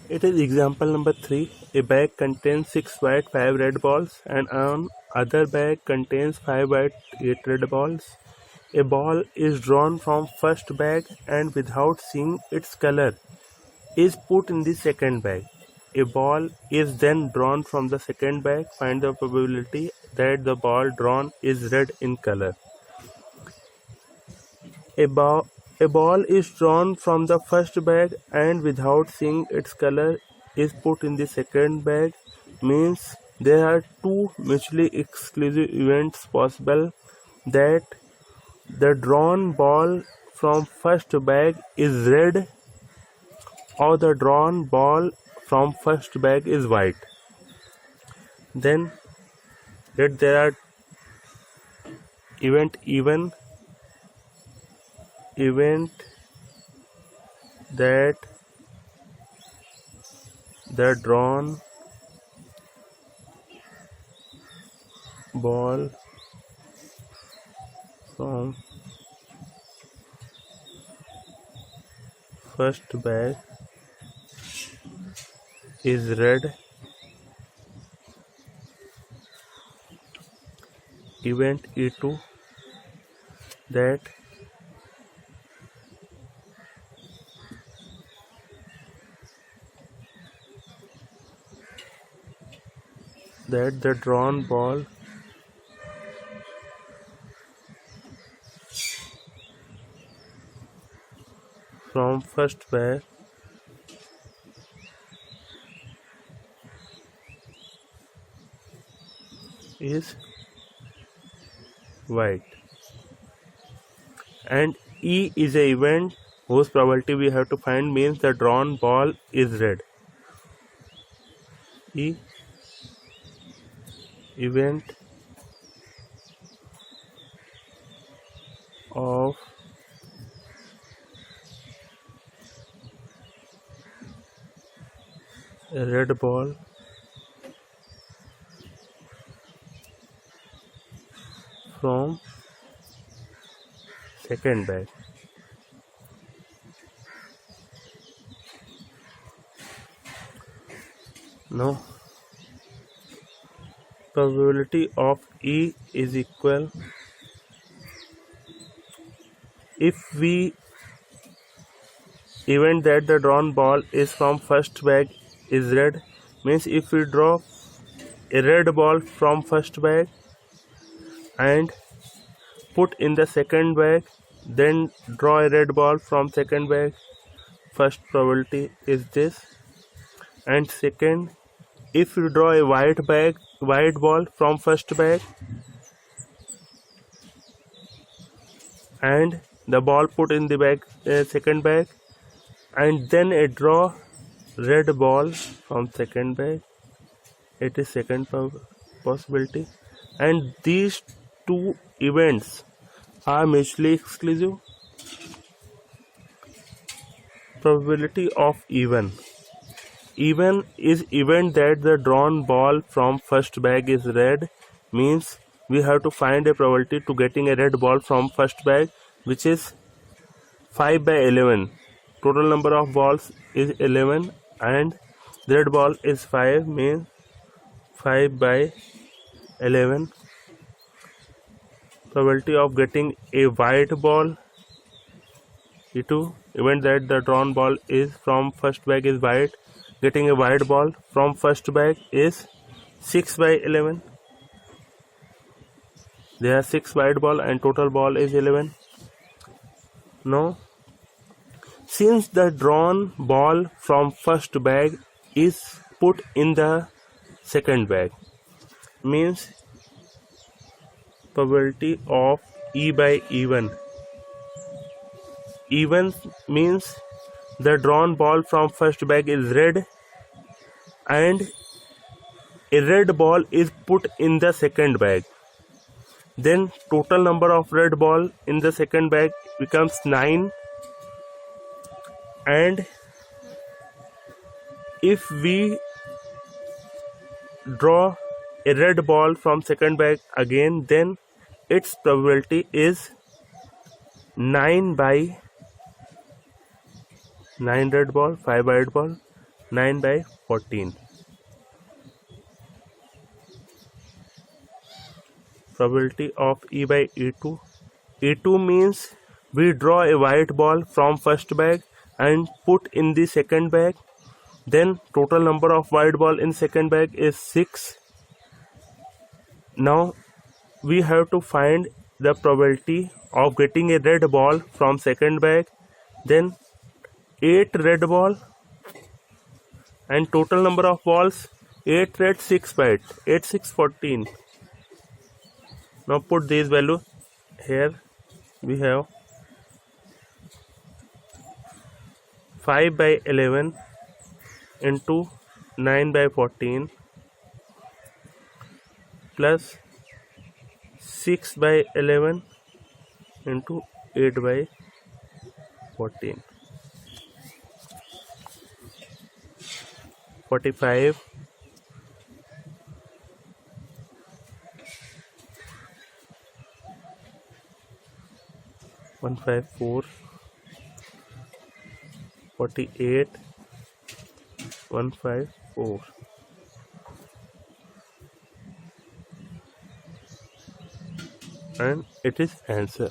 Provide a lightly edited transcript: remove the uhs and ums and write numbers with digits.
It is example number 3. A bag contains 6 white, 5 red balls, and an other bag contains 5 white, 8 red balls. A ball is drawn from first bag and without seeing its color is put in the second bag. A ball is then drawn from the second bag. Find the probability that the ball drawn is red in color. A ball is drawn from the first bag and without seeing its color is put in the second bag, means there are two mutually exclusive events possible, that the drawn ball from first bag is red or the drawn ball from first bag is white. Then that there are event that the drawn ball from first bag is red. Event E2 that the drawn ball from first bag is white, and E is a event whose probability we have to find, means the drawn ball is red. E event of a red ball from second bag. Now probability of E is equal, if we event that the drawn ball is from first bag is red, means if we draw a red ball from first bag and put in the second bag, then draw a red ball from second bag, first probability is this. And second, if you draw a white ball from first bag and the ball put in the second bag, and then a draw red ball from second bag, it is second possibility. And these two events are mutually exclusive. Probability of even is event that the drawn ball from first bag is red, means we have to find a probability to getting a red ball from first bag, which is 5 by 11. Total number of balls is 11 and the red ball is 5, means 5 by 11. Probability of getting a white ball, E2, event that the drawn ball is from first bag is white, getting a white ball from first bag is 6 by 11. There are 6 white ball and total ball is 11. Now, since the drawn ball from first bag is put in the second bag, means probability of E by even means the drawn ball from first bag is red and a red ball is put in the second bag, then total number of red ball in the second bag becomes 9. And if we draw a red ball from second bag again, then its probability is 9 by 9 red ball, 5 white ball, 9/14. Probability of E by E2. E2 means we draw a white ball from first bag and put in the second bag. Then total number of white ball in second bag is 6. Now we have to find the probability of getting a red ball from second bag. Then 8 red ball and total number of balls 8 red, 6 white, 8 6 14. Now put these value here. We have 5/11 into 9/14 plus 6/11 into 8/14. 45 154 48 154 and it is answer.